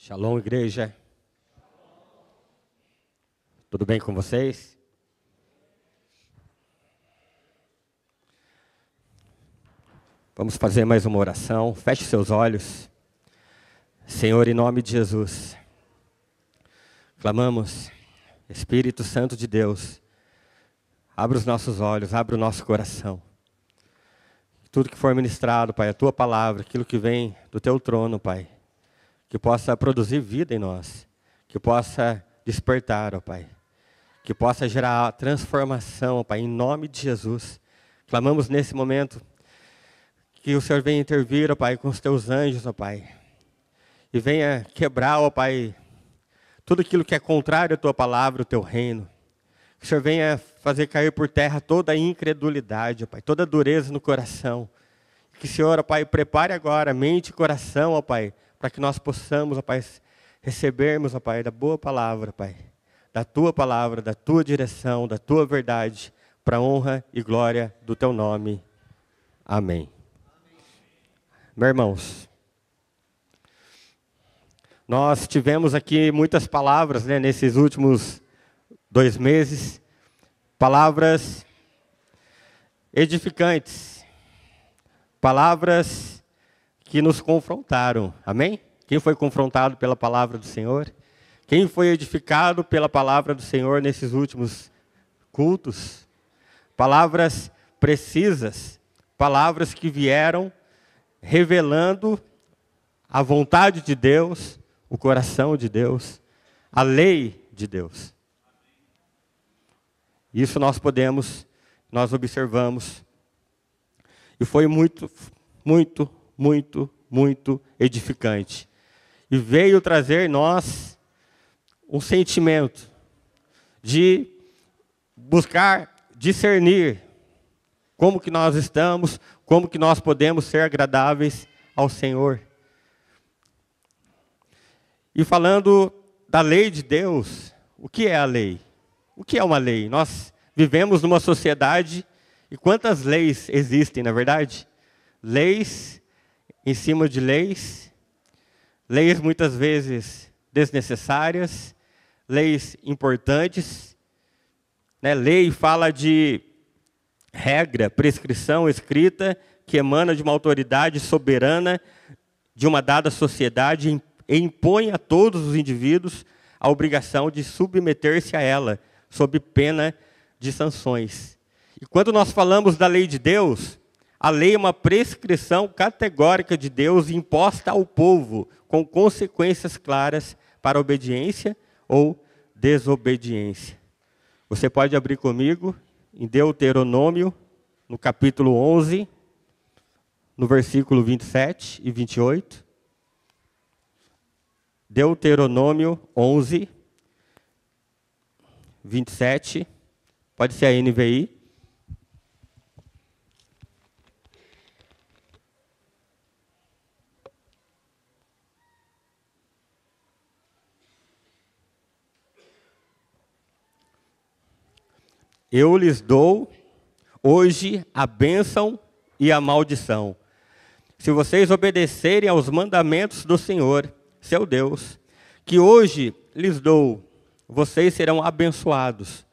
Shalom, igreja. Tudo bem com vocês? Vamos fazer mais uma oração. Feche seus olhos. Senhor, em nome de Jesus, clamamos, Espírito Santo de Deus, abre os nossos olhos, abre o nosso coração. Tudo que for ministrado, Pai, a Tua palavra, aquilo que vem do Teu trono, Pai, que possa produzir vida em nós, que possa despertar, ó Pai, que possa gerar transformação, ó Pai, em nome de Jesus. Clamamos nesse momento que o Senhor venha intervir, ó Pai, com os Teus anjos, ó Pai, e venha quebrar, ó Pai, tudo aquilo que é contrário à Tua palavra, o Teu reino. Que o Senhor venha fazer cair por terra toda a incredulidade, ó Pai, toda a dureza no coração. Que o Senhor, ó Pai, prepare agora mente e coração, ó Pai, para que nós possamos, ó Pai, recebermos, ó Pai, da boa palavra, Pai, da Tua palavra, da Tua direção, da Tua verdade, para a honra e glória do Teu nome. Amém. Meus irmãos, nós tivemos aqui muitas palavras, né, nesses últimos 2 meses, palavras edificantes, palavras que nos confrontaram, amém? Quem foi confrontado pela palavra do Senhor? Quem foi edificado pela palavra do Senhor nesses últimos cultos? Palavras precisas, palavras que vieram revelando a vontade de Deus, o coração de Deus, a lei de Deus. Isso nós observamos, e foi muito edificante. E veio trazer em nós um sentimento de buscar discernir como que nós estamos, como que nós podemos ser agradáveis ao Senhor. E falando da lei de Deus, o que é a lei? O que é uma lei? Nós vivemos numa sociedade, e quantas leis existem, na verdade? Leis em cima de leis, leis muitas vezes desnecessárias, leis importantes, né? Lei fala de regra, prescrição escrita, que emana de uma autoridade soberana de uma dada sociedade e impõe a todos os indivíduos a obrigação de submeter-se a ela, sob pena de sanções. E quando nós falamos da lei de Deus, a lei é uma prescrição categórica de Deus imposta ao povo, com consequências claras para obediência ou desobediência. Você pode abrir comigo em Deuteronômio, no capítulo 11, no versículo 27 e 28. Deuteronômio 11, 27, pode ser a NVI. Eu lhes dou hoje a bênção e a maldição. Se vocês obedecerem aos mandamentos do Senhor, seu Deus, que hoje lhes dou, vocês serão abençoados.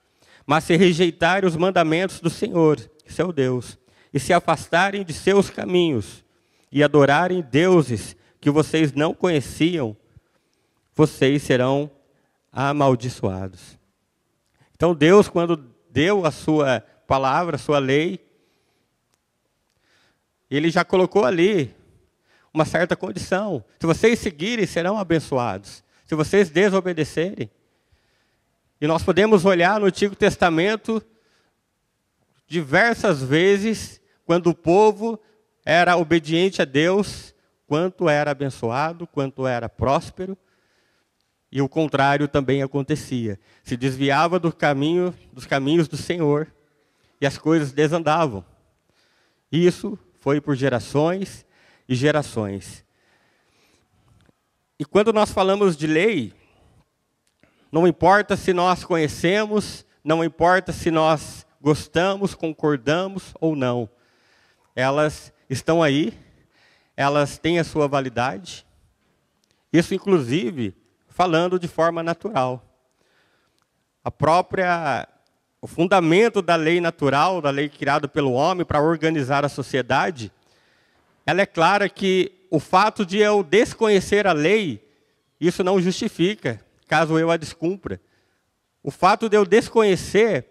Mas se rejeitarem os mandamentos do Senhor, seu Deus, e se afastarem de seus caminhos, e adorarem deuses que vocês não conheciam, vocês serão amaldiçoados. Então Deus, quando deu a sua palavra, a sua lei, Ele já colocou ali uma certa condição. Se vocês seguirem, serão abençoados. Se vocês desobedecerem. E nós podemos olhar no Antigo Testamento diversas vezes, quando o povo era obediente a Deus, quanto era abençoado, quanto era próspero. E o contrário também acontecia. Se desviava dos caminhos do Senhor, e as coisas desandavam. Isso foi por gerações e gerações. E quando nós falamos de lei, não importa se nós conhecemos, não importa se nós gostamos, concordamos ou não. Elas estão aí, elas têm a sua validade, Isso, inclusive, falando de forma natural. O fundamento da lei natural, da lei criada pelo homem para organizar a sociedade, ela é clara que o fato de eu desconhecer a lei, isso não justifica, caso eu a descumpra. O fato de eu desconhecer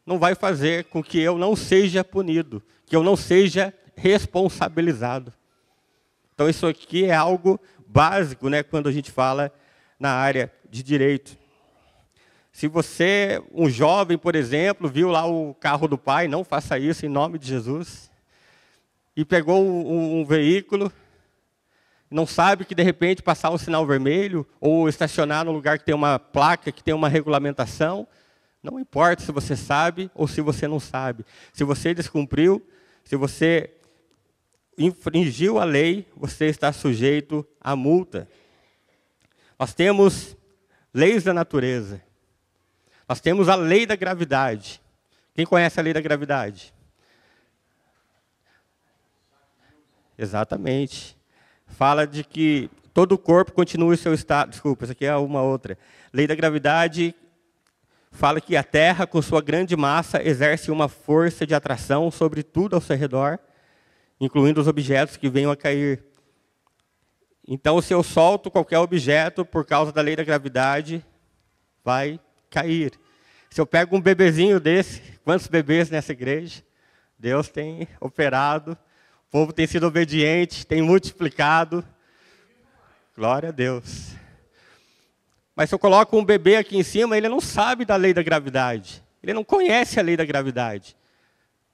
não vai fazer com que eu não seja punido, que eu não seja responsabilizado. Então, isso aqui é algo básico, né, quando a gente fala na área de direito. Se você, um jovem, por exemplo, viu lá o carro do pai, não faça isso em nome de Jesus, e pegou um veículo, não sabe que de repente passar o sinal vermelho, ou estacionar no lugar que tem uma placa, que tem uma regulamentação, não importa se você sabe ou se você não sabe. Se você descumpriu, se você infringiu a lei, você está sujeito à multa. Nós temos leis da natureza. Nós temos a lei da gravidade. Quem conhece a lei da gravidade? Exatamente. Fala de que todo o corpo continua em seu estado. Desculpa, essa aqui é uma outra. Lei da gravidade fala que a Terra, com sua grande massa, exerce uma força de atração sobre tudo ao seu redor, incluindo os objetos que venham a cair. Então, se eu solto qualquer objeto por causa da lei da gravidade, vai cair. Se eu pego um bebezinho desse, quantos bebês nessa igreja? Deus tem operado, o povo tem sido obediente, tem multiplicado. Glória a Deus. Mas se eu coloco um bebê aqui em cima, ele não sabe da lei da gravidade. Ele não conhece a lei da gravidade.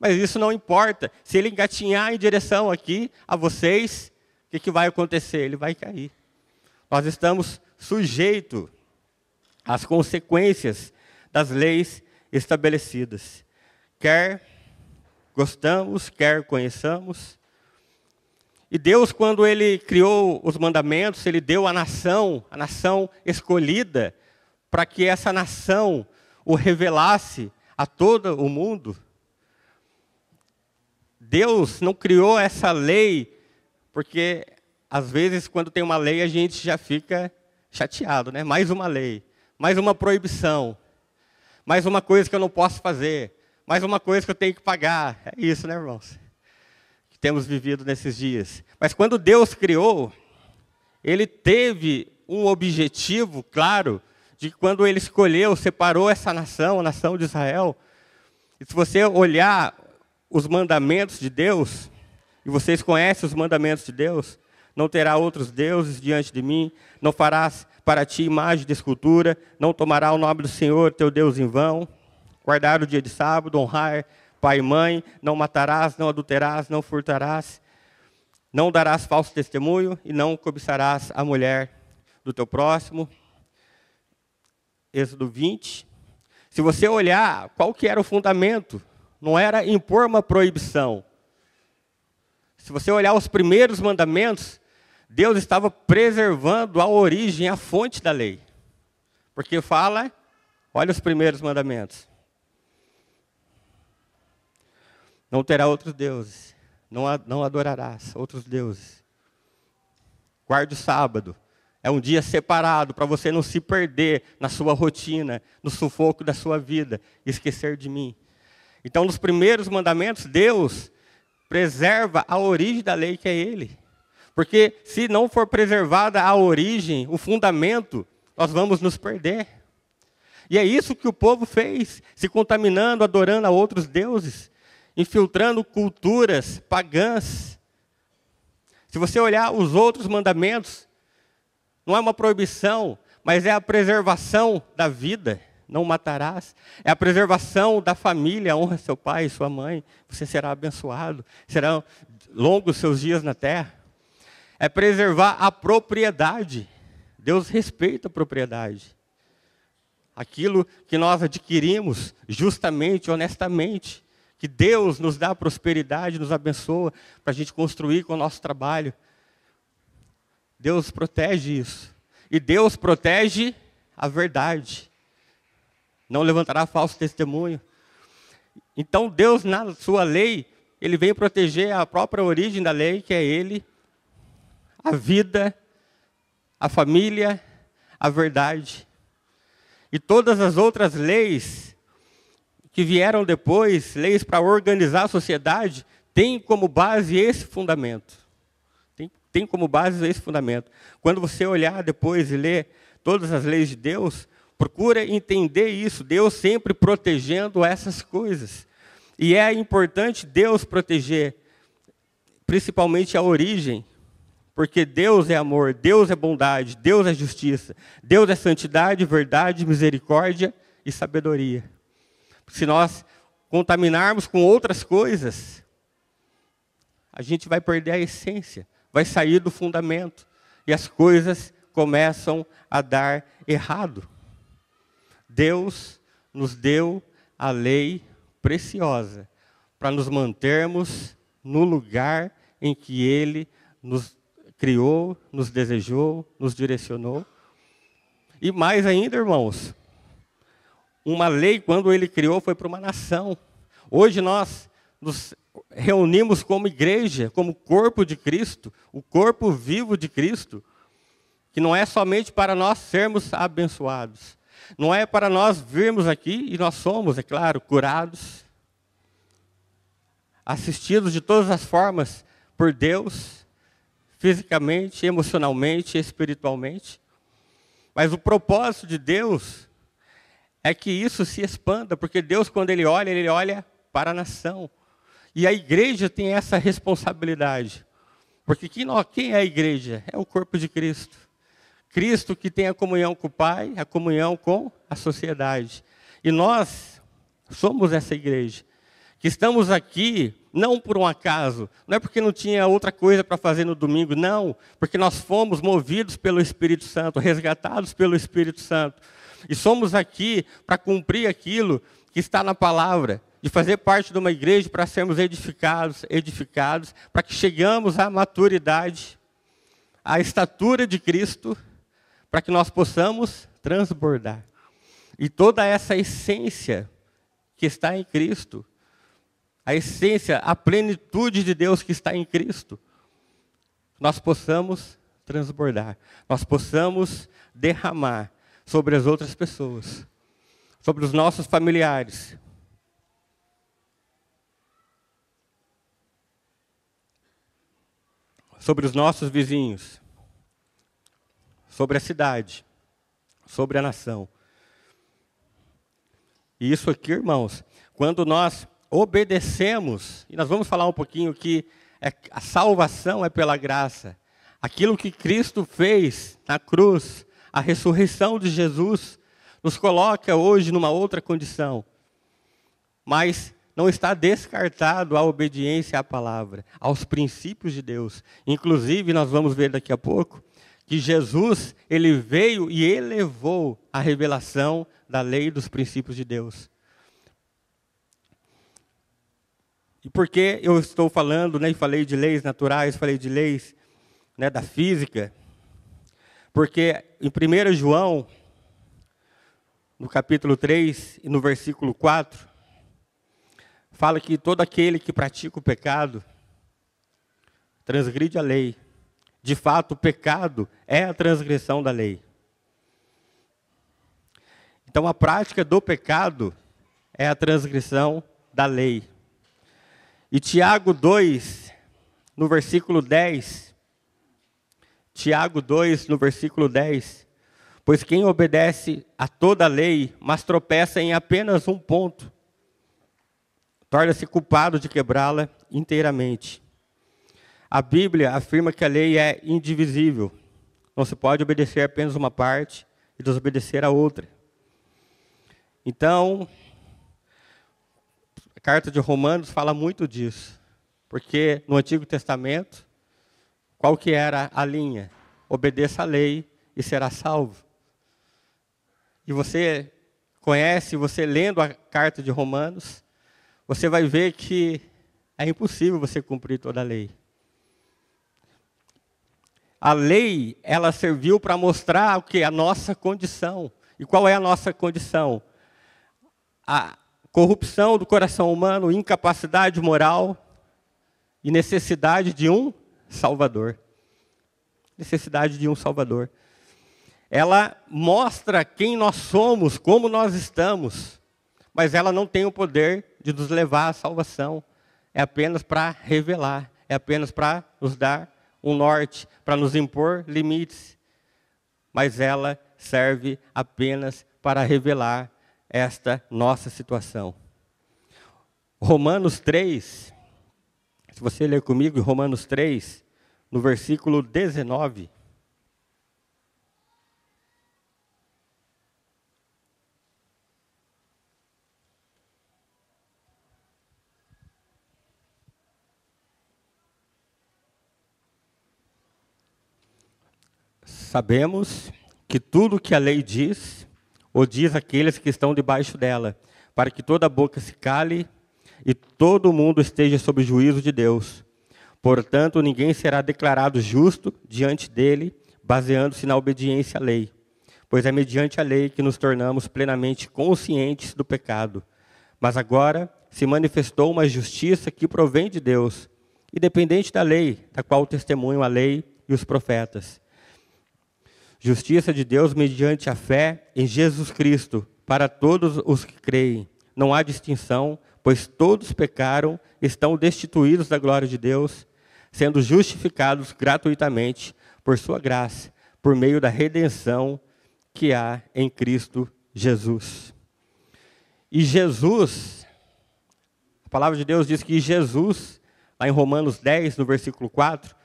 Mas isso não importa. Se ele engatinhar em direção aqui a vocês, o que vai acontecer? Ele vai cair. Nós estamos sujeitos às consequências das leis estabelecidas. Quer gostamos, quer conheçamos. E Deus, quando Ele criou os mandamentos, Ele deu a nação escolhida, para que essa nação o revelasse a todo o mundo. Deus não criou essa lei, porque às vezes quando tem uma lei a gente já fica chateado, né? Mais uma lei, mais uma proibição, mais uma coisa que eu não posso fazer, mais uma coisa que eu tenho que pagar. É isso, né, irmãos? Que temos vivido nesses dias. Mas quando Deus criou, Ele teve um objetivo claro, de que quando Ele escolheu, separou essa nação, a nação de Israel. E se você olhar os mandamentos de Deus, e vocês conhecem os mandamentos de Deus, não terá outros deuses diante de mim, não farás para ti imagem de escultura, não tomará o nome do Senhor teu Deus em vão, guardar o dia de sábado, honrar pai e mãe, não matarás, não adulterarás, não furtarás, não darás falso testemunho e não cobiçarás a mulher do teu próximo. Êxodo 20. Se você olhar qual que era o fundamento, não era impor uma proibição. Se você olhar os primeiros mandamentos, Deus estava preservando a origem, a fonte da lei. Porque fala, olha os primeiros mandamentos. Não terá outros deuses, não adorarás outros deuses. Guarde o sábado, é um dia separado para você não se perder na sua rotina, no sufoco da sua vida, e esquecer de mim. Então, nos primeiros mandamentos, Deus preserva a origem da lei, que é Ele. Porque se não for preservada a origem, o fundamento, nós vamos nos perder. E é isso que o povo fez, se contaminando, adorando a outros deuses, infiltrando culturas pagãs. Se você olhar os outros mandamentos, não é uma proibição, mas é a preservação da vida. Não matarás. É a preservação da família. Honra seu pai e sua mãe. Você será abençoado. Serão longos seus dias na terra. É preservar a propriedade. Deus respeita a propriedade. Aquilo que nós adquirimos justamente, honestamente. Que Deus nos dá prosperidade, nos abençoa para a gente construir com o nosso trabalho. Deus protege isso. E Deus protege a verdade. Não levantará falso testemunho. Então Deus, na sua lei, Ele vem proteger a própria origem da lei, que é Ele, a vida, a família, a verdade. E todas as outras leis que vieram depois, leis para organizar a sociedade, têm como base esse fundamento. Tem como base esse fundamento. Quando você olhar depois e ler todas as leis de Deus, procura entender isso, Deus sempre protegendo essas coisas. E é importante Deus proteger, principalmente a origem, porque Deus é amor, Deus é bondade, Deus é justiça, Deus é santidade, verdade, misericórdia e sabedoria. Se nós contaminarmos com outras coisas, a gente vai perder a essência, vai sair do fundamento, e as coisas começam a dar errado. Deus nos deu a lei preciosa para nos mantermos no lugar em que Ele nos criou, nos desejou, nos direcionou. E mais ainda, irmãos, uma lei, quando Ele criou, foi para uma nação. Hoje nós nos reunimos como igreja, como corpo de Cristo, o corpo vivo de Cristo, que não é somente para nós sermos abençoados, não é para nós virmos aqui, e nós somos, é claro, curados, assistidos de todas as formas por Deus, fisicamente, emocionalmente, espiritualmente. Mas o propósito de Deus é que isso se expanda, porque Deus, quando Ele olha para a nação. E a igreja tem essa responsabilidade. Porque quem é a igreja? É o corpo de Cristo. Cristo que tem a comunhão com o Pai, a comunhão com a sociedade. E nós somos essa igreja, que estamos aqui não por um acaso, não é porque não tinha outra coisa para fazer no domingo, não, porque nós fomos movidos pelo Espírito Santo, resgatados pelo Espírito Santo. E somos aqui para cumprir aquilo que está na palavra, de fazer parte de uma igreja para sermos edificados, para que chegamos à maturidade, à estatura de Cristo, para que nós possamos transbordar. E toda essa essência que está em Cristo, a essência, a plenitude de Deus que está em Cristo, nós possamos transbordar, nós possamos derramar sobre as outras pessoas, sobre os nossos familiares, sobre os nossos vizinhos, sobre a cidade, sobre a nação. E isso aqui, irmãos, quando nós obedecemos, e nós vamos falar um pouquinho que a salvação é pela graça. Aquilo que Cristo fez na cruz, a ressurreição de Jesus, nos coloca hoje numa outra condição. Mas não está descartado a obediência à palavra, aos princípios de Deus. Inclusive, nós vamos ver daqui a pouco, que Jesus, Ele veio e elevou a revelação da lei e dos princípios de Deus. E por que eu estou falando, e falei de leis naturais, falei de leis, da física? Porque em 1 João, no capítulo 3 e no versículo 4, fala que todo aquele que pratica o pecado transgride a lei. De fato, o pecado é a transgressão da lei. Então, a prática do pecado é a transgressão da lei. E Tiago 2, no versículo 10, Tiago 2, no versículo 10, pois quem obedece a toda a lei, mas tropeça em apenas um ponto, torna-se culpado de quebrá-la inteiramente. A Bíblia afirma que a lei é indivisível. Não se pode obedecer apenas uma parte e desobedecer a outra. Então, a carta de Romanos fala muito disso. Porque no Antigo Testamento, qual que era a linha? Obedeça a lei e será salvo. E você conhece, você lendo a carta de Romanos, você vai ver que é impossível você cumprir toda a lei. A lei, ela serviu para mostrar o que? A nossa condição. E qual é a nossa condição? A corrupção do coração humano, incapacidade moral e necessidade de um Salvador. Necessidade de um Salvador. Ela mostra quem nós somos, como nós estamos, mas ela não tem o poder de nos levar à salvação. É apenas para revelar, é apenas para nos dar um norte, para nos impor limites. Mas ela serve apenas para revelar esta nossa situação. Romanos 3, se você ler comigo, Romanos 3, no versículo 19. Sabemos que tudo que a lei diz, o diz aqueles que estão debaixo dela, para que toda boca se cale e todo mundo esteja sob o juízo de Deus. Portanto, ninguém será declarado justo diante dele, baseando-se na obediência à lei. Pois é mediante a lei que nos tornamos plenamente conscientes do pecado. Mas agora se manifestou uma justiça que provém de Deus, independente da lei, da qual testemunham a lei e os profetas. Justiça de Deus mediante a fé em Jesus Cristo, para todos os que creem. Não há distinção, pois todos pecaram, estão destituídos da glória de Deus, sendo justificados gratuitamente por sua graça, por meio da redenção que há em Cristo Jesus. E Jesus, a palavra de Deus diz que Jesus, lá em Romanos 10, no versículo 4,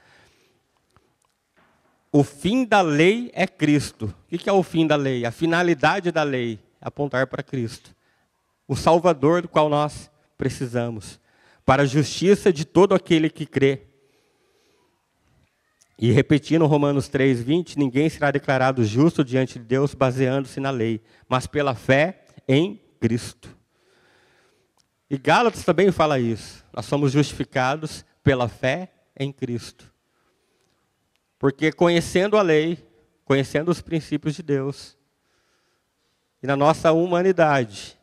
o fim da lei é Cristo. O que é o fim da lei? A finalidade da lei é apontar para Cristo, o Salvador do qual nós precisamos, para a justiça de todo aquele que crê. E repetindo Romanos 3:20, ninguém será declarado justo diante de Deus baseando-se na lei, mas pela fé em Cristo. E Gálatas também fala isso. Nós somos justificados pela fé em Cristo. Porque conhecendo a lei, conhecendo os princípios de Deus, e na nossa humanidade,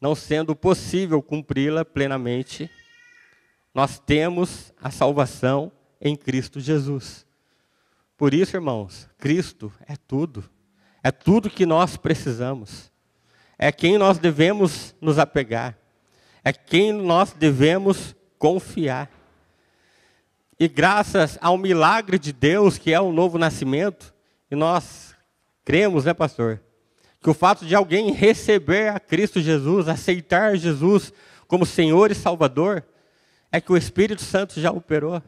não sendo possível cumpri-la plenamente, nós temos a salvação em Cristo Jesus. Por isso, irmãos, Cristo é tudo que nós precisamos, é quem nós devemos nos apegar, é quem nós devemos confiar. E graças ao milagre de Deus, que é o novo nascimento, e nós cremos, né, pastor, que o fato de alguém receber a Cristo Jesus, aceitar Jesus como Senhor e Salvador, é que o Espírito Santo já operou.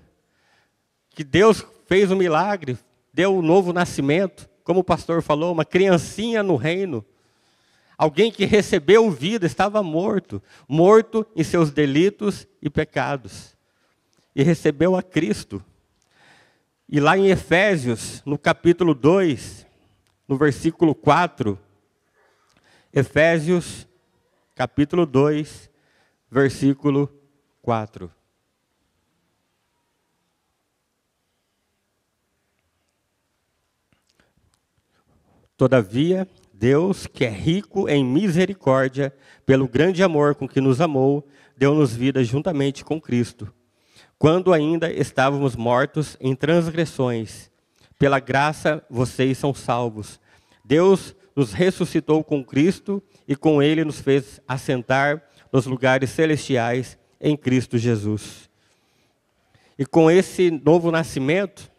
Que Deus fez um milagre, deu um novo nascimento, como o pastor falou, uma criancinha no reino. Alguém que recebeu vida, estava morto em seus delitos e pecados. E recebeu a Cristo. E lá em Efésios, no capítulo 2, no versículo 4, Efésios, capítulo 2, versículo 4. Todavia, Deus, que é rico em misericórdia, pelo grande amor com que nos amou, deu-nos vida juntamente com Cristo. Quando ainda estávamos mortos em transgressões, pela graça vocês são salvos. Deus nos ressuscitou com Cristo e com Ele nos fez assentar nos lugares celestiais em Cristo Jesus. E com esse novo nascimento,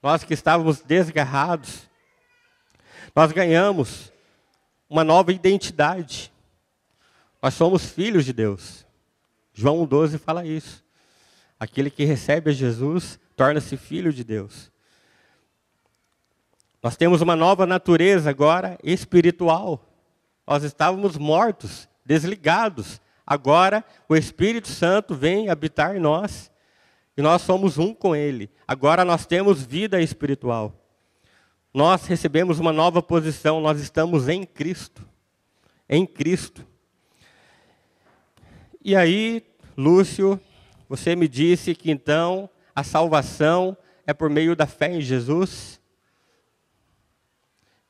nós que estávamos desgarrados, nós ganhamos uma nova identidade. Nós somos filhos de Deus. João 12 fala isso. Aquele que recebe a Jesus torna-se filho de Deus. Nós temos uma nova natureza agora espiritual. Nós estávamos mortos, desligados. Agora o Espírito Santo vem habitar em nós e nós somos um com Ele. Agora nós temos vida espiritual. Nós recebemos uma nova posição, nós estamos em Cristo. Em Cristo. E aí, Lúcio, você me disse que então a salvação é por meio da fé em Jesus?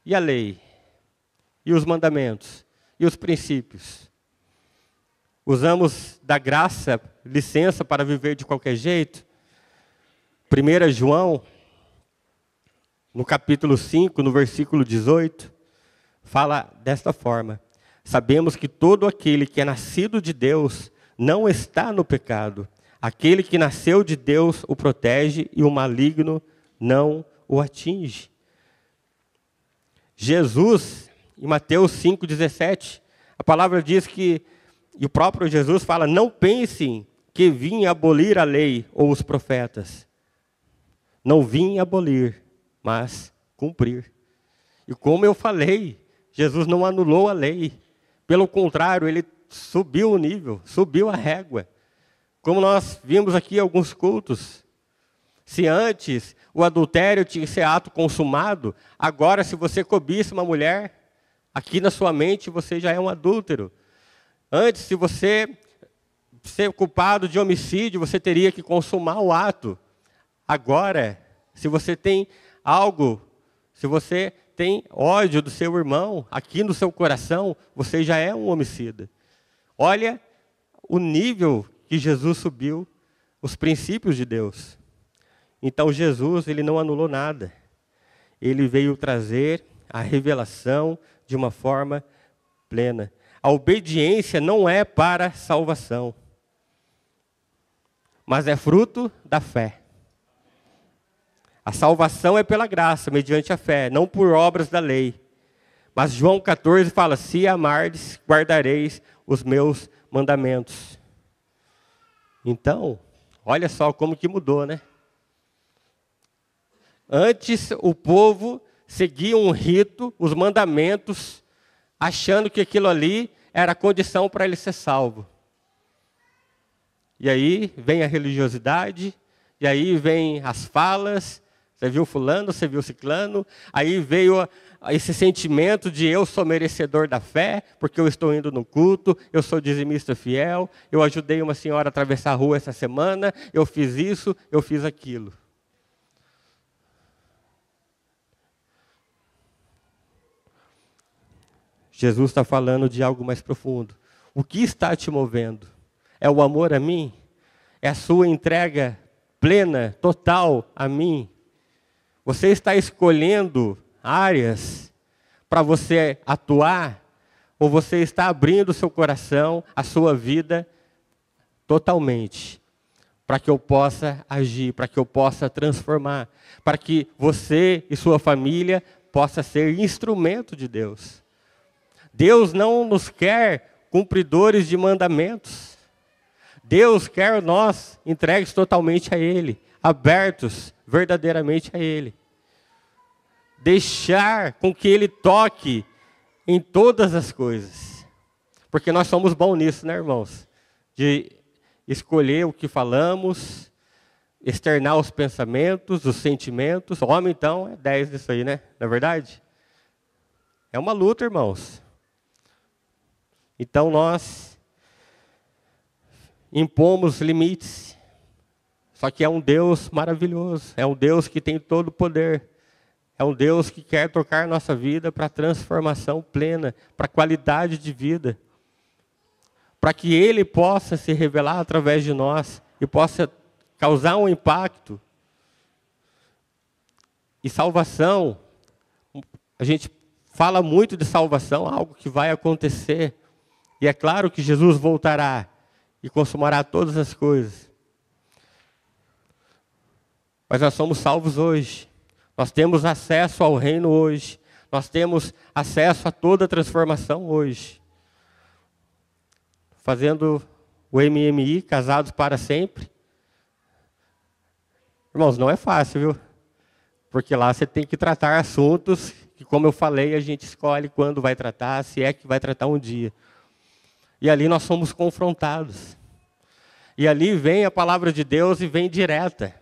E a lei? E os mandamentos? E os princípios? Usamos da graça, licença para viver de qualquer jeito? 1 João, no capítulo 5, no versículo 18, fala desta forma: sabemos que todo aquele que é nascido de Deus não está no pecado. Aquele que nasceu de Deus o protege e o maligno não o atinge. Jesus, em Mateus 5,17, a palavra diz que, e o próprio Jesus fala: não pensem que vim abolir a lei ou os profetas. Não vim abolir, mas cumprir. E como eu falei, Jesus não anulou a lei. Pelo contrário, ele subiu o nível, subiu a régua. Como nós vimos aqui em alguns cultos. Se antes o adultério tinha que ser ato consumado, agora se você cobiça uma mulher, aqui na sua mente você já é um adúltero. Antes, se você ser culpado de homicídio, você teria que consumar o ato. Agora, se você tem algo, se você tem ódio do seu irmão aqui no seu coração, você já é um homicida. Olha o nível que Jesus subiu, os princípios de Deus. Então Jesus, ele não anulou nada. Ele veio trazer a revelação de uma forma plena. A obediência não é para salvação, mas é fruto da fé. A salvação é pela graça, mediante a fé, não por obras da lei. Mas João 14 fala: se amardes, guardareis os meus mandamentos. Então, olha só como que mudou, né? Antes o povo seguia um rito, os mandamentos, achando que aquilo ali era a condição para ele ser salvo. E aí vem a religiosidade, e aí vem as falas. Você viu fulano, você viu ciclano, aí veio esse sentimento de eu sou merecedor da fé, porque eu estou indo no culto, eu sou dizimista fiel, eu ajudei uma senhora a atravessar a rua essa semana, eu fiz isso, eu fiz aquilo. Jesus está falando de algo mais profundo. O que está te movendo? É o amor a mim? É a sua entrega plena, total a mim? Você está escolhendo áreas para você atuar? Ou você está abrindo o seu coração, a sua vida, totalmente? Para que eu possa agir, para que eu possa transformar. Para que você e sua família possa ser instrumento de Deus. Deus não nos quer cumpridores de mandamentos. Deus quer nós entregues totalmente a Ele, abertos verdadeiramente a Ele. Deixar com que Ele toque em todas as coisas. Porque nós somos bons nisso, né, irmãos? De escolher o que falamos, externar os pensamentos, os sentimentos. O homem, então, é 10 nisso aí, né? Não é verdade? É uma luta, irmãos. Então, nós impomos limites. Só que é um Deus maravilhoso. É um Deus que tem todo o poder. É um Deus que quer tocar a nossa vida para transformação plena, para qualidade de vida. Para que Ele possa se revelar através de nós e possa causar um impacto. E salvação, a gente fala muito de salvação, algo que vai acontecer. E é claro que Jesus voltará e consumará todas as coisas. Mas nós somos salvos hoje. Nós temos acesso ao reino hoje. Nós temos acesso a toda a transformação hoje. Fazendo o MMI, Casados para Sempre. Irmãos, não é fácil, viu? Porque lá você tem que tratar assuntos que, como eu falei, a gente escolhe quando vai tratar, se é que vai tratar um dia. E ali nós somos confrontados. E ali vem a palavra de Deus e vem direta.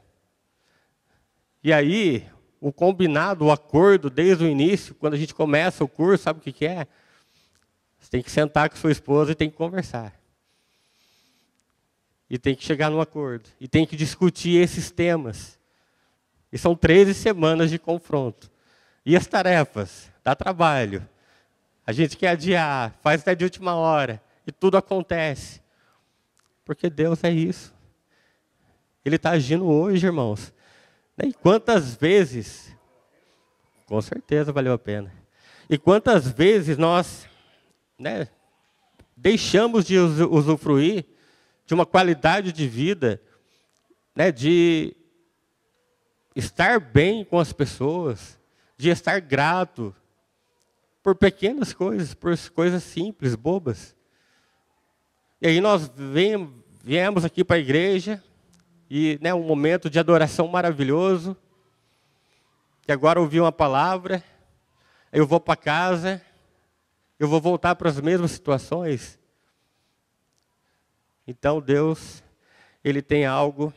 E aí, o combinado, o acordo, desde o início, quando a gente começa o curso, sabe o que é? Você tem que sentar com sua esposa e tem que conversar. E tem que chegar num acordo. E tem que discutir esses temas. E são 13 semanas de confronto. E as tarefas? Dá trabalho. A gente quer adiar, faz até de última hora. E tudo acontece. Porque Deus é isso. Ele está agindo hoje, irmãos. E quantas vezes Com certeza valeu a pena. E quantas vezes nós, né, deixamos de usufruir de uma qualidade de vida, né, de estar bem com as pessoas, de estar grato por pequenas coisas, por coisas simples, bobas. E aí nós viemos aqui para a igreja, e né, um momento de adoração maravilhoso, e agora ouvi uma palavra, eu vou para casa, eu vou voltar para as mesmas situações. Então Deus, Ele tem algo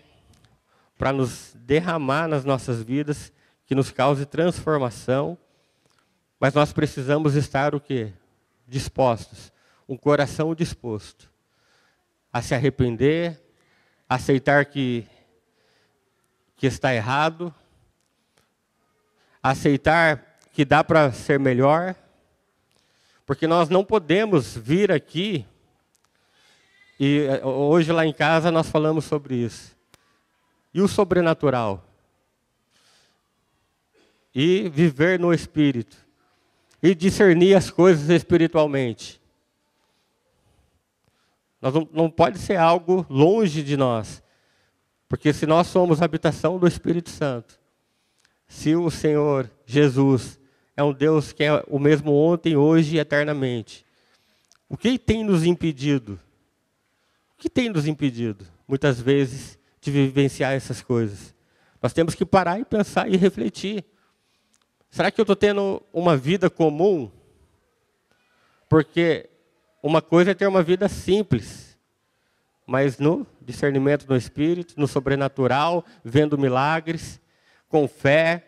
para nos derramar nas nossas vidas, que nos cause transformação, mas nós precisamos estar o quê? Dispostos, um coração disposto a se arrepender, aceitar que está errado, aceitar que dá para ser melhor, porque nós não podemos vir aqui, e hoje lá em casa nós falamos sobre isso, e o sobrenatural, e viver no Espírito, e discernir as coisas espiritualmente. Não pode ser algo longe de nós, porque se nós somos a habitação do Espírito Santo, se o Senhor Jesus é um Deus que é o mesmo ontem, hoje e eternamente, o que tem nos impedido? O que tem nos impedido, muitas vezes, de vivenciar essas coisas? Nós temos que parar e pensar e refletir. Será que eu estou tendo uma vida comum? Porque uma coisa é ter uma vida simples, mas no discernimento do Espírito, no sobrenatural, vendo milagres, com fé,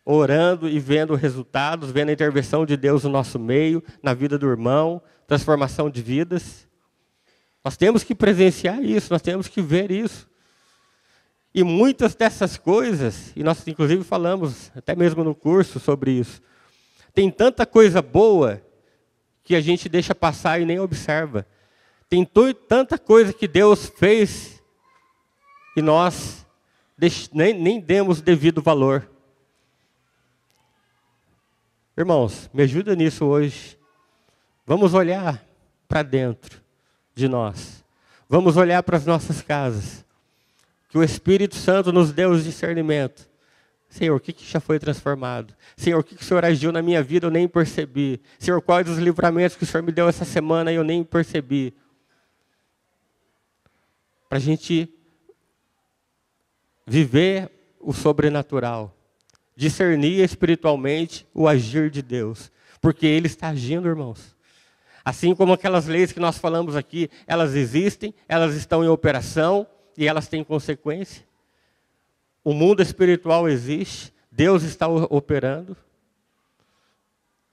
orando e vendo resultados, vendo a intervenção de Deus no nosso meio, na vida do irmão, transformação de vidas. Nós temos que presenciar isso, nós temos que ver isso. E muitas dessas coisas, e nós inclusive falamos, até mesmo no curso, sobre isso, tem tanta coisa boa que a gente deixa passar e nem observa. Tem tanta coisa que Deus fez e nós nem demos devido valor. Irmãos, me ajuda nisso hoje. Vamos olhar para dentro de nós. Vamos olhar para as nossas casas. Que o Espírito Santo nos dê o discernimento. Senhor, o que já foi transformado? Senhor, o que o Senhor agiu na minha vida eu nem percebi? Senhor, quais os livramentos que o Senhor me deu essa semana e eu nem percebi? Para a gente viver o sobrenatural. Discernir espiritualmente o agir de Deus. Porque Ele está agindo, irmãos. Assim como aquelas leis que nós falamos aqui, elas existem, elas estão em operação e elas têm consequência. O mundo espiritual existe, Deus está operando.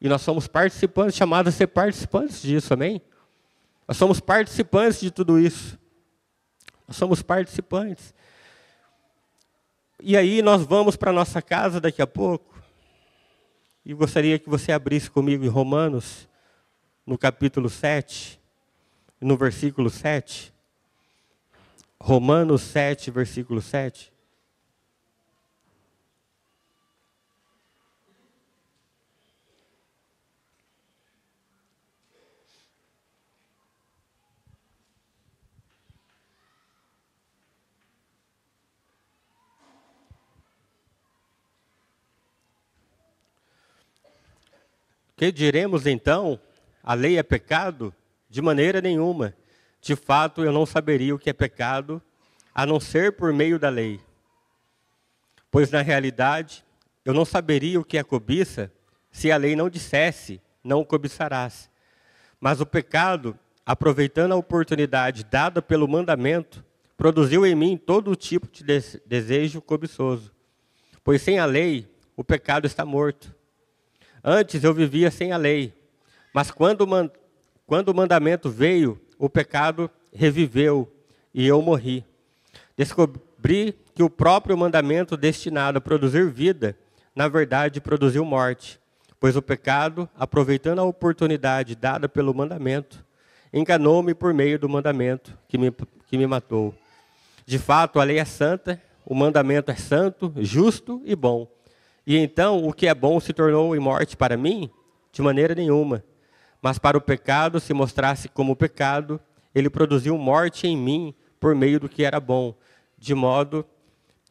E nós somos participantes, chamados a ser participantes disso, amém? Nós somos participantes de tudo isso. Nós somos participantes. E aí nós vamos para a nossa casa daqui a pouco. E gostaria que você abrisse comigo em Romanos, no capítulo 7, no versículo 7. Romanos 7, versículo 7. Que diremos então? A lei é pecado? De maneira nenhuma. De fato, eu não saberia o que é pecado, a não ser por meio da lei. Pois, na realidade, eu não saberia o que é cobiça, se a lei não dissesse, não cobiçarás. Mas o pecado, aproveitando a oportunidade dada pelo mandamento, produziu em mim todo tipo de desejo cobiçoso. Pois sem a lei, o pecado está morto. Antes eu vivia sem a lei, mas quando o mandamento veio, o pecado reviveu e eu morri. Descobri que o próprio mandamento destinado a produzir vida, na verdade produziu morte, pois o pecado, aproveitando a oportunidade dada pelo mandamento, enganou-me por meio do mandamento que me matou. De fato, a lei é santa, o mandamento é santo, justo e bom. E então o que é bom se tornou em morte para mim? De maneira nenhuma. Mas para o pecado se mostrasse como pecado, ele produziu morte em mim por meio do que era bom, de modo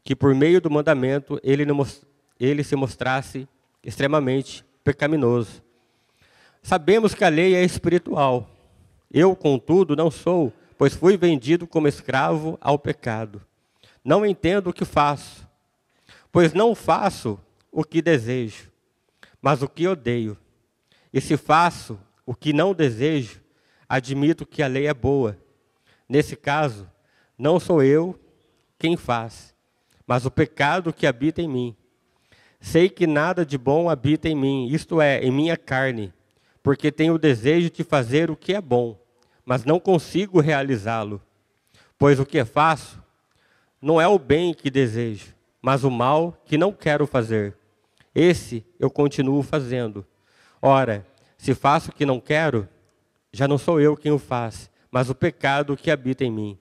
que por meio do mandamento ele se mostrasse extremamente pecaminoso. Sabemos que a lei é espiritual. Eu, contudo, não sou, pois fui vendido como escravo ao pecado. Não entendo o que faço, pois não faço o que desejo, mas o que odeio. E se faço o que não desejo, admito que a lei é boa. Nesse caso, não sou eu quem faz, mas o pecado que habita em mim. Sei que nada de bom habita em mim, isto é, em minha carne, porque tenho o desejo de fazer o que é bom, mas não consigo realizá-lo. Pois o que faço não é o bem que desejo, mas o mal que não quero fazer. Esse eu continuo fazendo. Ora, se faço o que não quero, já não sou eu quem o faz, mas o pecado que habita em mim.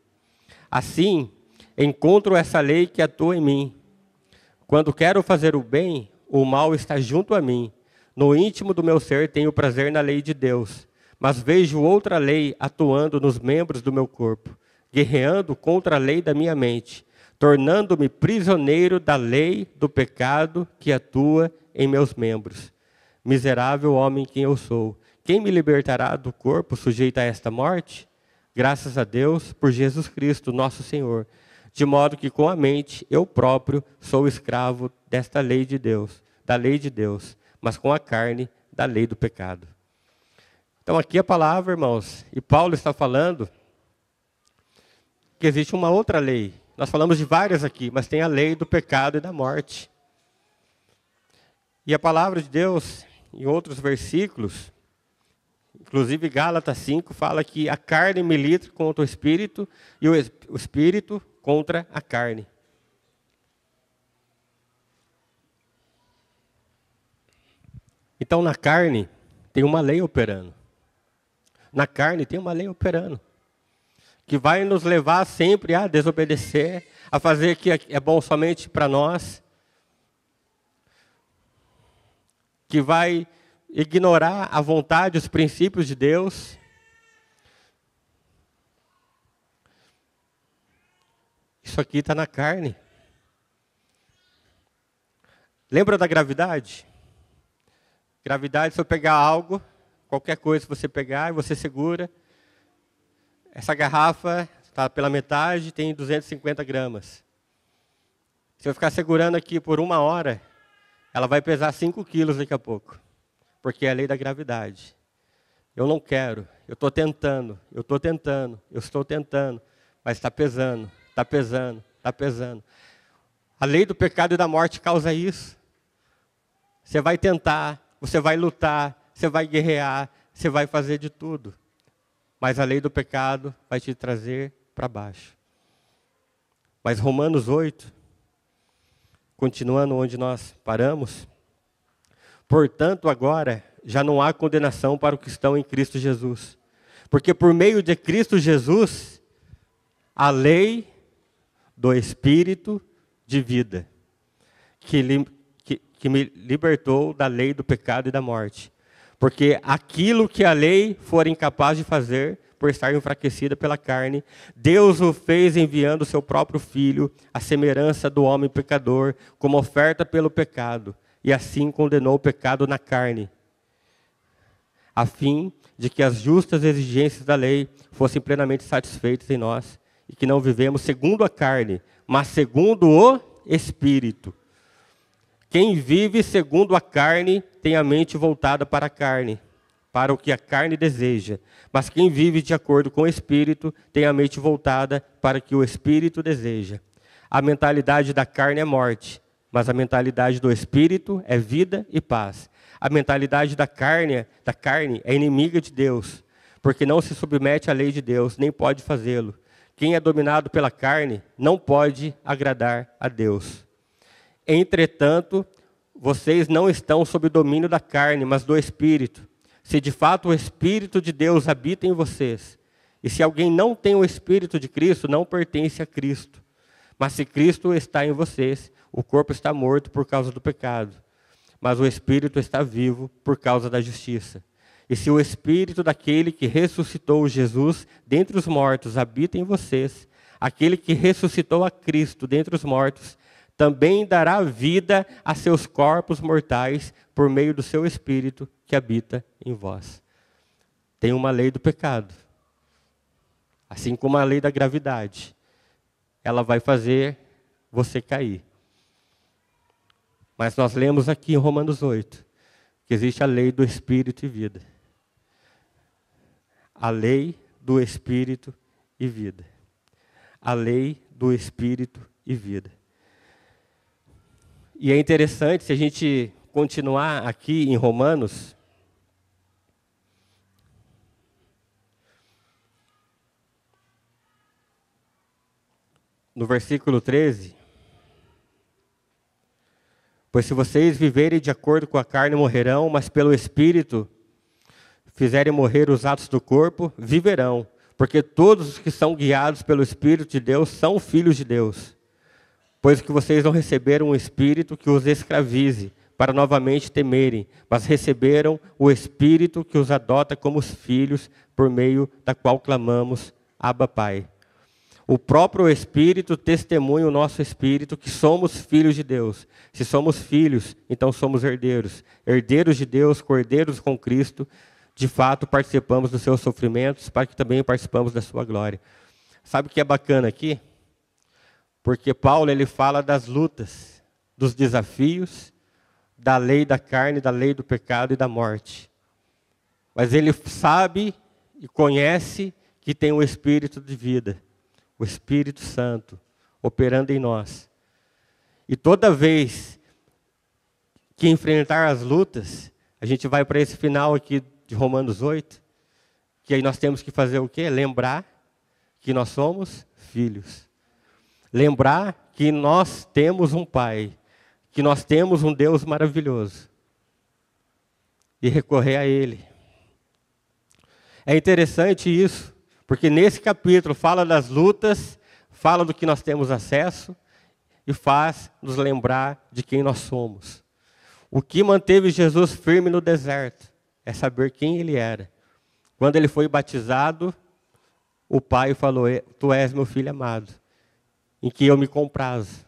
Assim, encontro essa lei que atua em mim. Quando quero fazer o bem, o mal está junto a mim. No íntimo do meu ser tenho prazer na lei de Deus, mas vejo outra lei atuando nos membros do meu corpo, guerreando contra a lei da minha mente, tornando-me prisioneiro da lei do pecado que atua em meus membros. Miserável homem quem eu sou, quem me libertará do corpo sujeito a esta morte? Graças a Deus por Jesus Cristo, nosso Senhor. De modo que com a mente eu próprio sou escravo desta lei de Deus, da lei de Deus, mas com a carne da lei do pecado. Então aqui a palavra, irmãos, e Paulo está falando que existe uma outra lei. Nós falamos de várias aqui, mas tem a lei do pecado e da morte. E a palavra de Deus, em outros versículos, inclusive Gálatas 5, fala que a carne milita contra o espírito e o espírito contra a carne. Então na carne tem uma lei operando. Na carne tem uma lei operando, que vai nos levar sempre a desobedecer, a fazer o que é bom somente para nós, que vai ignorar a vontade, os princípios de Deus. Isso aqui está na carne. Lembra da gravidade? Gravidade, se eu pegar algo, qualquer coisa que você pegar, e você segura. Essa garrafa está pela metade, tem 250 gramas. Se eu ficar segurando aqui por 1 hora, ela vai pesar 5 quilos daqui a pouco. Porque é a lei da gravidade. Eu não quero, eu estou tentando, mas está pesando, está pesando, está pesando. A lei do pecado e da morte causa isso. Você vai tentar, você vai lutar, você vai guerrear, você vai fazer de tudo. Mas a lei do pecado vai te trazer para baixo. Mas Romanos 8, continuando onde nós paramos, portanto agora já não há condenação para os que estão em Cristo Jesus. Porque por meio de Cristo Jesus, a lei do Espírito de vida, que me libertou da lei do pecado e da morte. Porque aquilo que a lei for incapaz de fazer, por estar enfraquecida pela carne, Deus o fez enviando o seu próprio Filho, à semelhança do homem pecador, como oferta pelo pecado, e assim condenou o pecado na carne, a fim de que as justas exigências da lei fossem plenamente satisfeitas em nós, e que não vivemos segundo a carne, mas segundo o Espírito. Quem vive segundo a carne tem a mente voltada para a carne, para o que a carne deseja. Mas quem vive de acordo com o Espírito tem a mente voltada para o que o Espírito deseja. A mentalidade da carne é morte, mas a mentalidade do Espírito é vida e paz. A mentalidade da carne é inimiga de Deus, porque não se submete à lei de Deus, nem pode fazê-lo. Quem é dominado pela carne não pode agradar a Deus. Entretanto, vocês não estão sob o domínio da carne, mas do Espírito. Se de fato o Espírito de Deus habita em vocês, e se alguém não tem o Espírito de Cristo, não pertence a Cristo. Mas se Cristo está em vocês, o corpo está morto por causa do pecado, mas o espírito está vivo por causa da justiça. E se o espírito daquele que ressuscitou Jesus dentre os mortos habita em vocês, aquele que ressuscitou a Cristo dentre os mortos também dará vida a seus corpos mortais por meio do seu espírito que habita em vós. Tem uma lei do pecado, assim como a lei da gravidade. Ela vai fazer você cair. Mas nós lemos aqui em Romanos 8, que existe a lei do Espírito e vida. A lei do Espírito e vida. A lei do Espírito e vida. E é interessante, se a gente continuar aqui em Romanos, no versículo 13, pois se vocês viverem de acordo com a carne, morrerão, mas pelo Espírito fizerem morrer os atos do corpo, viverão. Porque todos os que são guiados pelo Espírito de Deus são filhos de Deus. Pois que vocês não receberam um Espírito que os escravize, para novamente temerem, mas receberam o Espírito que os adota como os filhos, por meio da qual clamamos, Abba, Pai. O próprio Espírito testemunha o nosso Espírito que somos filhos de Deus. Se somos filhos, então somos herdeiros. Herdeiros de Deus, cordeiros com Cristo. De fato, participamos dos seus sofrimentos, para que também participamos da sua glória. Sabe o que é bacana aqui? Porque Paulo ele fala das lutas, dos desafios, da lei da carne, da lei do pecado e da morte. Mas ele sabe e conhece que tem o Espírito de vida. O Espírito Santo operando em nós. E toda vez que enfrentar as lutas, a gente vai para esse final aqui de Romanos 8, que aí nós temos que fazer o quê? Lembrar que nós somos filhos. Lembrar que nós temos um Pai, que nós temos um Deus maravilhoso. E recorrer a Ele. É interessante isso. Porque nesse capítulo fala das lutas, fala do que nós temos acesso e faz nos lembrar de quem nós somos. O que manteve Jesus firme no deserto é saber quem ele era. Quando ele foi batizado, o Pai falou, tu és meu filho amado, em que eu me comprazo.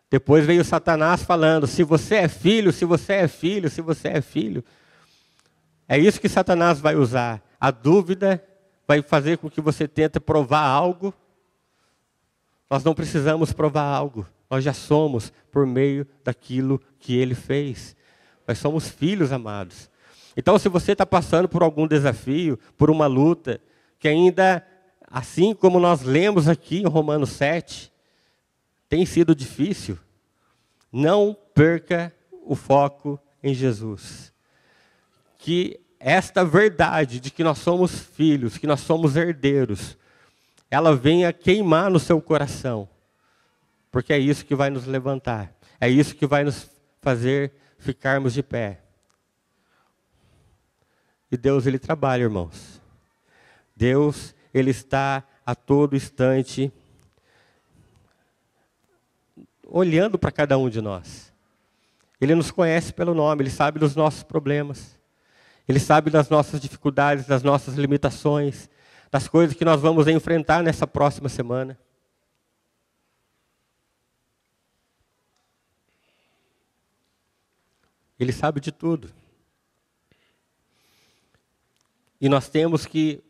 Depois veio Satanás falando, se você é filho, se você é filho, se você é filho. É isso que Satanás vai usar. A dúvida vai fazer com que você tente provar algo. Nós não precisamos provar algo. Nós já somos por meio daquilo que Ele fez. Nós somos filhos amados. Então, se você está passando por algum desafio, por uma luta, que ainda, assim como nós lemos aqui em Romanos 7, tem sido difícil, não perca o foco em Jesus. Que esta verdade de que nós somos filhos, que nós somos herdeiros, ela venha queimar no seu coração. Porque é isso que vai nos levantar. É isso que vai nos fazer ficarmos de pé. E Deus, Ele trabalha, irmãos. Deus, Ele está a todo instante olhando para cada um de nós. Ele nos conhece pelo nome, Ele sabe dos nossos problemas. Ele sabe das nossas dificuldades, das nossas limitações, das coisas que nós vamos enfrentar nessa próxima semana. Ele sabe de tudo. E nós temos que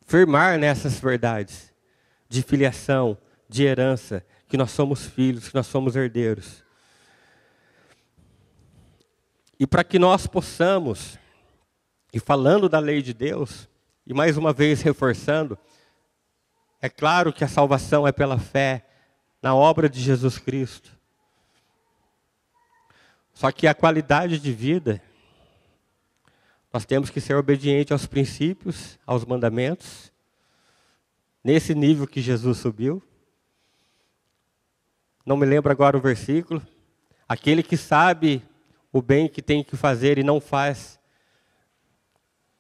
firmar nessas verdades de filiação, de herança, que nós somos filhos, que nós somos herdeiros. E para que nós possamos, e falando da lei de Deus, e mais uma vez reforçando, é claro que a salvação é pela fé na obra de Jesus Cristo. Só que a qualidade de vida, nós temos que ser obedientes aos princípios, aos mandamentos, nesse nível que Jesus subiu. Não me lembro agora o versículo. Aquele que sabe o bem que tem que fazer e não faz,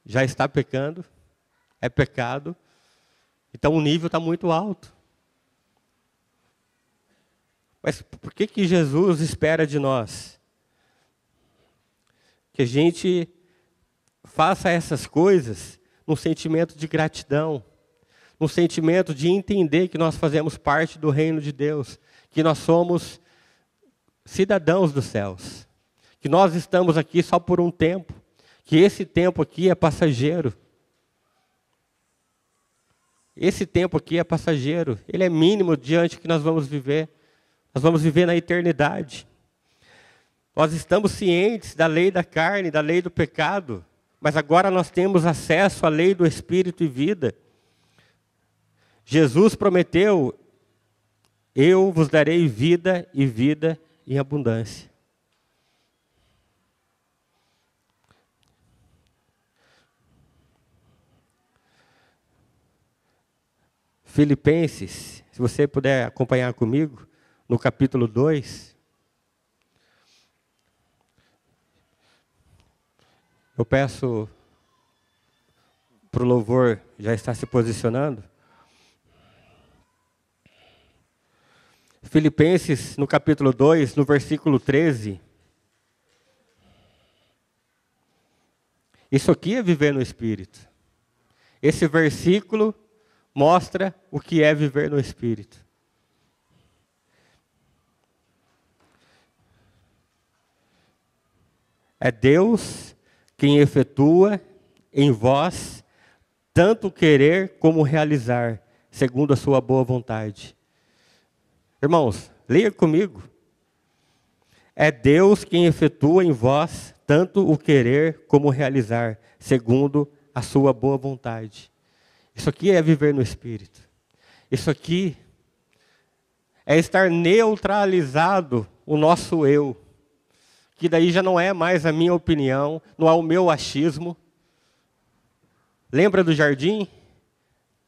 já está pecando, é pecado. Então o nível está muito alto. Mas por que Jesus espera de nós? Que a gente faça essas coisas num sentimento de gratidão, num sentimento de entender que nós fazemos parte do reino de Deus, que nós somos cidadãos dos céus, que nós estamos aqui só por um tempo, que esse tempo aqui é passageiro. Esse tempo aqui é passageiro, ele é mínimo diante do que nós vamos viver. Nós vamos viver na eternidade. Nós estamos cientes da lei da carne, da lei do pecado, mas agora nós temos acesso à lei do Espírito e vida. Jesus prometeu: eu vos darei vida e vida em abundância. Filipenses, se você puder acompanhar comigo, no capítulo 2. Eu peço para o louvor já estar se posicionando. Filipenses, no capítulo 2, no versículo 13. Isso aqui é viver no Espírito. Esse versículo mostra o que é viver no Espírito. É Deus quem efetua em vós tanto querer como realizar, segundo a sua boa vontade. Irmãos, leia comigo. É Deus quem efetua em vós tanto o querer como realizar, segundo a sua boa vontade. Isso aqui é viver no Espírito. Isso aqui é estar neutralizado o nosso eu. Que daí já não é mais a minha opinião, não é o meu achismo. Lembra do jardim?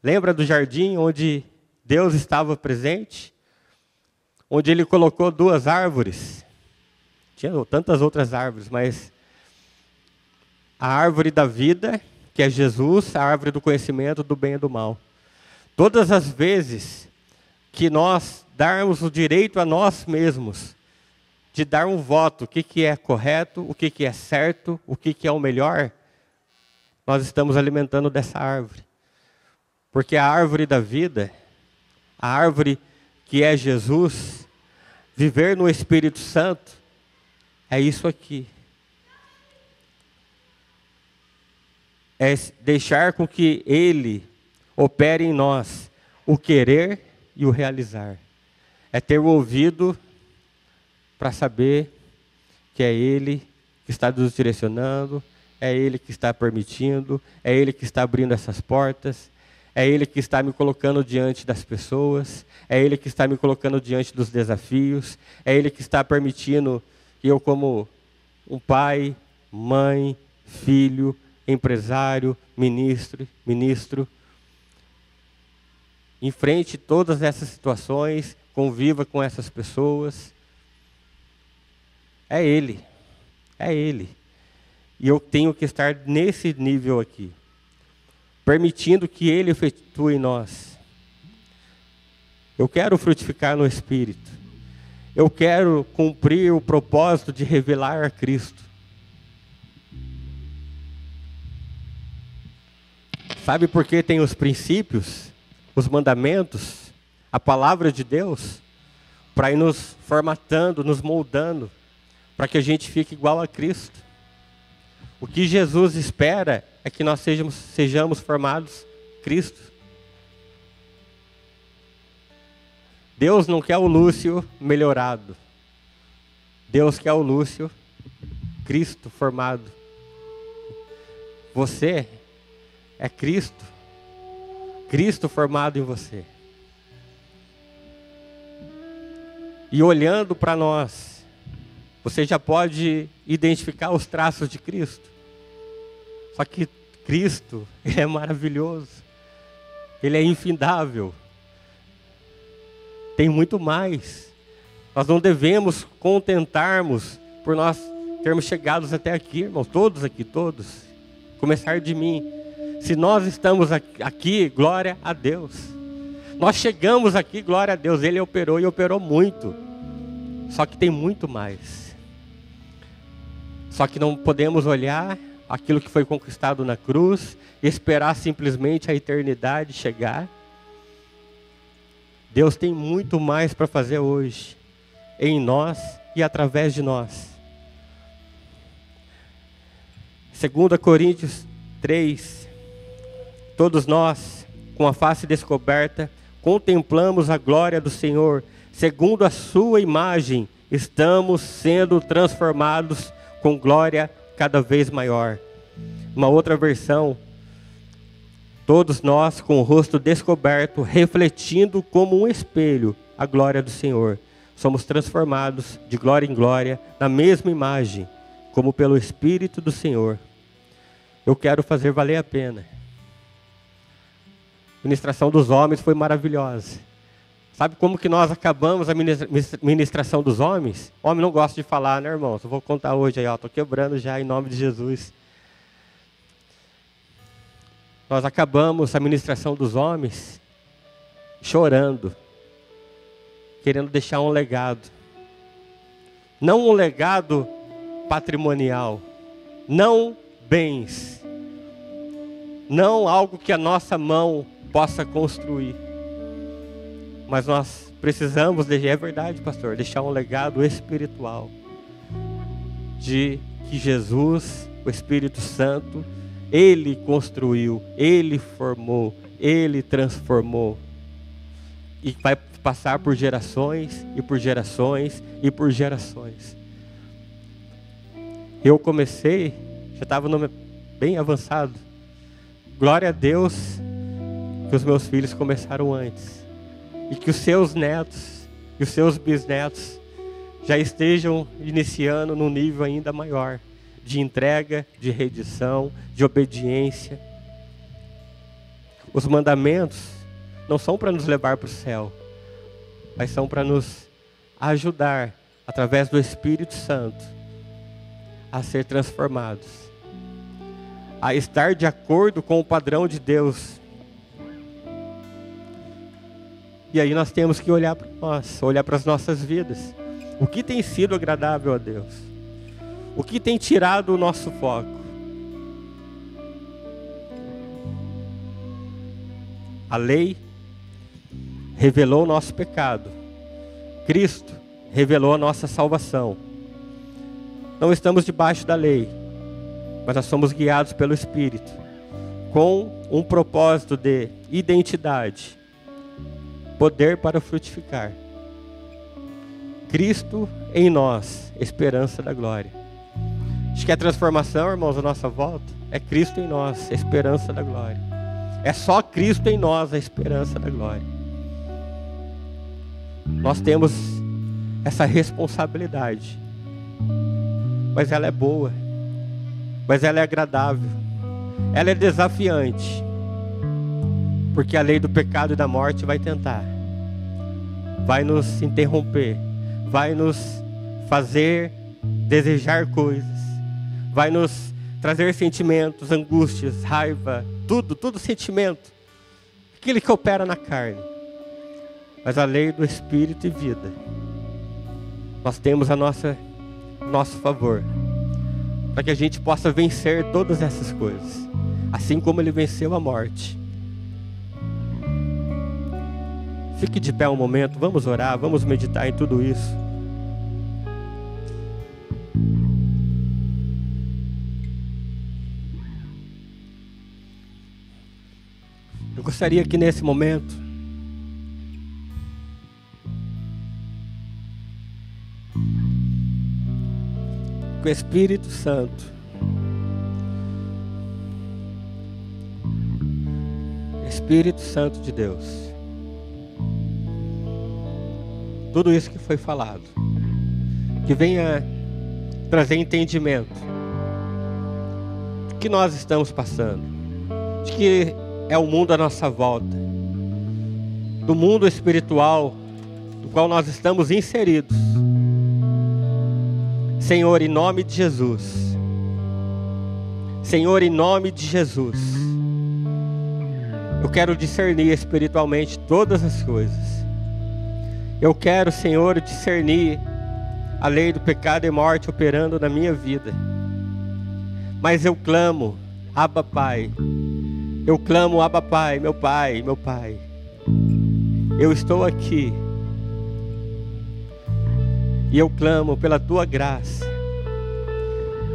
Lembra do jardim onde Deus estava presente? Onde Ele colocou 2 árvores. Tinha tantas outras árvores, mas a árvore da vida, que é Jesus, a árvore do conhecimento do bem e do mal. Todas as vezes que nós darmos o direito a nós mesmos de dar um voto, o que é correto, o que é certo, o que é o melhor, nós estamos alimentando dessa árvore. Porque a árvore da vida, a árvore que é Jesus, viver no Espírito Santo, é isso aqui. É deixar com que Ele opere em nós o querer e o realizar. É ter o ouvido para saber que é Ele que está nos direcionando, é Ele que está permitindo, é Ele que está abrindo essas portas, é Ele que está me colocando diante das pessoas, é Ele que está me colocando diante dos desafios, é Ele que está permitindo que eu, como um pai, mãe, filho, empresário, ministro, enfrente todas essas situações, conviva com essas pessoas. É Ele, é Ele. E eu tenho que estar nesse nível aqui, permitindo que Ele efetue em nós. Eu quero frutificar no Espírito. Eu quero cumprir o propósito de revelar a Cristo. Sabe por que tem os princípios, os mandamentos, a palavra de Deus? Para ir nos formatando, nos moldando, para que a gente fique igual a Cristo. O que Jesus espera é que nós sejamos formados Cristo. Deus não quer o Lúcio melhorado. Deus quer o Lúcio Cristo formado. Você é Cristo. Cristo formado em você. E olhando para nós, você já pode identificar os traços de Cristo. Só que Cristo, Ele é maravilhoso. Ele é infindável. Tem muito mais. Nós não devemos contentarmos por nós termos chegado até aqui, irmãos. Todos aqui, todos. Começar de mim. Se nós estamos aqui, glória a Deus. Nós chegamos aqui, glória a Deus. Ele operou e operou muito. Só que tem muito mais. Só que não podemos olhar aquilo que foi conquistado na cruz e esperar simplesmente a eternidade chegar. Deus tem muito mais para fazer hoje, em nós e através de nós. 2 Coríntios 3, todos nós, com a face descoberta, contemplamos a glória do Senhor, segundo a sua imagem, estamos sendo transformados com glória cada vez maior. Uma outra versão, todos nós com o rosto descoberto, refletindo como um espelho a glória do Senhor, somos transformados de glória em glória, na mesma imagem, como pelo Espírito do Senhor. Eu quero fazer valer a pena. A ministração dos homens foi maravilhosa. Sabe como que nós acabamos a ministração dos homens? Homem não gosta de falar, né, irmãos? Eu vou contar hoje aí, ó, estou quebrando já em nome de Jesus. Nós acabamos a ministração dos homens chorando, querendo deixar um legado. Não um legado patrimonial, não bens, não algo que a nossa mão possa construir. Mas nós precisamos, é verdade, pastor, deixar um legado espiritual. De que Jesus, o Espírito Santo, Ele construiu, Ele formou, Ele transformou. E vai passar por gerações, e por gerações, e por gerações. Eu comecei, já estava bem avançado. Glória a Deus que os meus filhos começaram antes. E que os seus netos e os seus bisnetos já estejam iniciando num nível ainda maior de entrega, de rendição, de obediência. Os mandamentos não são para nos levar para o céu, mas são para nos ajudar, através do Espírito Santo, a ser transformados, a estar de acordo com o padrão de Deus. E aí nós temos que olhar para nós, olhar para as nossas vidas. O que tem sido agradável a Deus? O que tem tirado o nosso foco? A lei revelou o nosso pecado. Cristo revelou a nossa salvação. Não estamos debaixo da lei, mas nós somos guiados pelo Espírito, com um propósito de identidade, poder para frutificar. Cristo em nós, esperança da glória. Acho que a transformação, irmãos, a nossa volta, é Cristo em nós, esperança da glória. É só Cristo em nós, a esperança da glória. Nós temos essa responsabilidade, mas ela é boa, mas ela é agradável, ela é desafiante, porque a lei do pecado e da morte vai tentar, vai nos interromper, vai nos fazer desejar coisas, vai nos trazer sentimentos, angústias, raiva, tudo sentimento, aquilo que opera na carne. Mas a lei do Espírito e vida, nós temos nosso favor, para que a gente possa vencer todas essas coisas, assim como Ele venceu a morte. Fique de pé um momento, vamos orar, vamos meditar em tudo isso. Eu gostaria que nesse momento que o Espírito Santo, Espírito Santo de Deus, tudo isso que foi falado, que venha trazer entendimento de que nós estamos passando, de que é o mundo à nossa volta, do mundo espiritual do qual nós estamos inseridos. Senhor, em nome de Jesus, Senhor, em nome de Jesus, eu quero discernir espiritualmente todas as coisas. Eu quero, Senhor, discernir a lei do pecado e morte operando na minha vida. Mas eu clamo, Abba Pai. Eu clamo, Abba Pai, meu Pai, meu Pai. Eu estou aqui. E eu clamo pela Tua graça.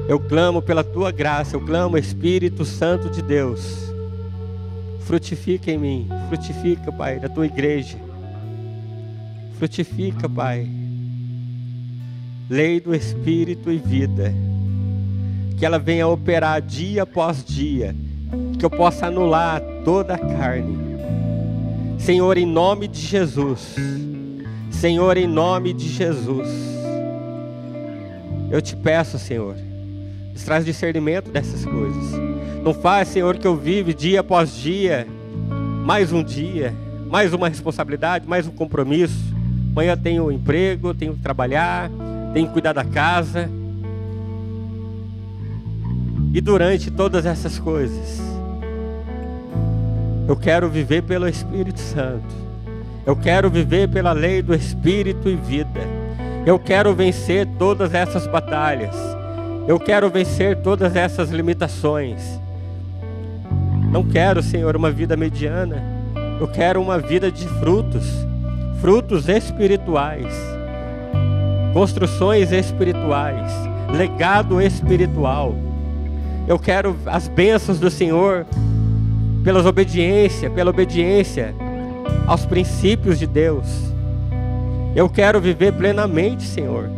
Eu clamo pela Tua graça. Eu clamo, Espírito Santo de Deus. Frutifica em mim. Frutifica, Pai, da Tua igreja. Frutifica, Pai. Lei do Espírito e vida. Que ela venha operar dia após dia. Que eu possa anular toda a carne. Senhor, em nome de Jesus. Senhor, em nome de Jesus. Eu te peço, Senhor, traz discernimento dessas coisas. Não faz, Senhor, que eu vive dia após dia, mais um dia, mais uma responsabilidade, mais um compromisso. Amanhã tenho um emprego, tenho que trabalhar, tenho que cuidar da casa. E durante todas essas coisas, eu quero viver pelo Espírito Santo. Eu quero viver pela lei do Espírito e vida. Eu quero vencer todas essas batalhas. Eu quero vencer todas essas limitações. Não quero, Senhor, uma vida mediana. Eu quero uma vida de frutos. Frutos espirituais. Construções espirituais. Legado espiritual. Eu quero as bênçãos do Senhor pela obediência aos princípios de Deus. Eu quero viver plenamente, Senhor.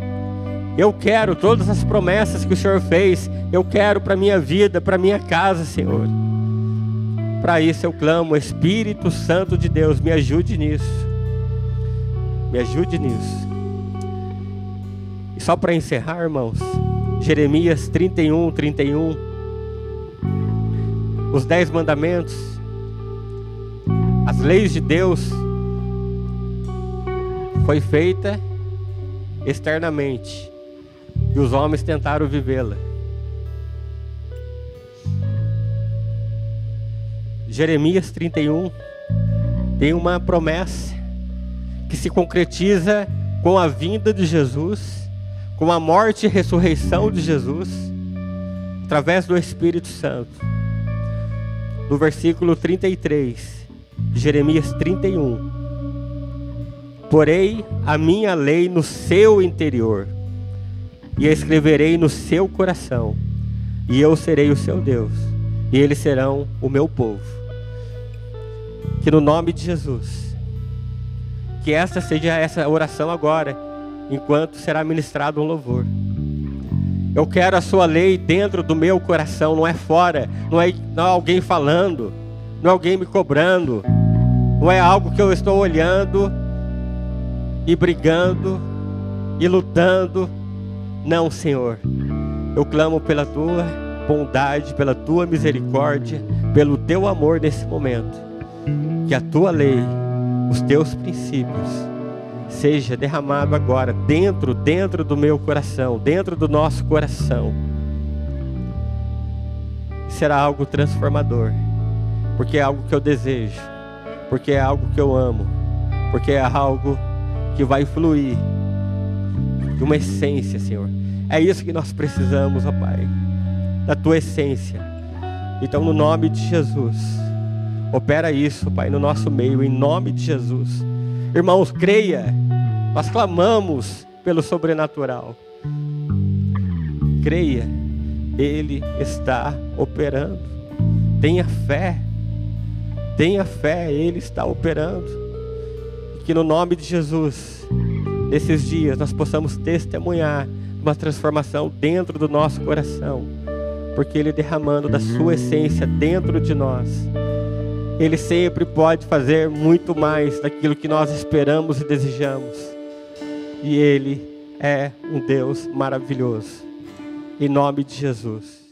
Eu quero todas as promessas que o Senhor fez. Eu quero para minha vida, para minha casa, Senhor. Para isso eu clamo, Espírito Santo de Deus, me ajude nisso. Me ajude nisso. E só para encerrar, irmãos, Jeremias 31. Os 10 mandamentos, as leis de Deus, foi feita externamente e os homens tentaram vivê-la. Jeremias 31 tem uma promessa que se concretiza com a vinda de Jesus, com a morte e ressurreição de Jesus, através do Espírito Santo. No versículo 33, Jeremias 31. Porei a minha lei no seu interior, e a escreverei no seu coração, e eu serei o seu Deus, e eles serão o meu povo. Que no nome de Jesus, que esta seja essa oração agora, enquanto será ministrado um louvor. Eu quero a sua lei dentro do meu coração, não é fora, não é alguém falando, não é alguém me cobrando, não é algo que eu estou olhando e brigando e lutando. Não, Senhor, eu clamo pela tua bondade, pela tua misericórdia, pelo teu amor nesse momento. Que a tua lei, os teus princípios, seja derramado agora dentro do meu coração, dentro do nosso coração. Será algo transformador, porque é algo que eu desejo, porque é algo que eu amo, porque é algo que vai fluir de uma essência, Senhor. É isso que nós precisamos, ó Pai, da tua essência. Então, no nome de Jesus, opera isso, Pai, no nosso meio, em nome de Jesus. Irmãos, creia, nós clamamos pelo sobrenatural. Creia, Ele está operando. Tenha fé, Ele está operando. E que no nome de Jesus, nesses dias, nós possamos testemunhar uma transformação dentro do nosso coração, porque Ele derramando da sua essência dentro de nós. Ele sempre pode fazer muito mais daquilo que nós esperamos e desejamos. E Ele é um Deus maravilhoso. Em nome de Jesus.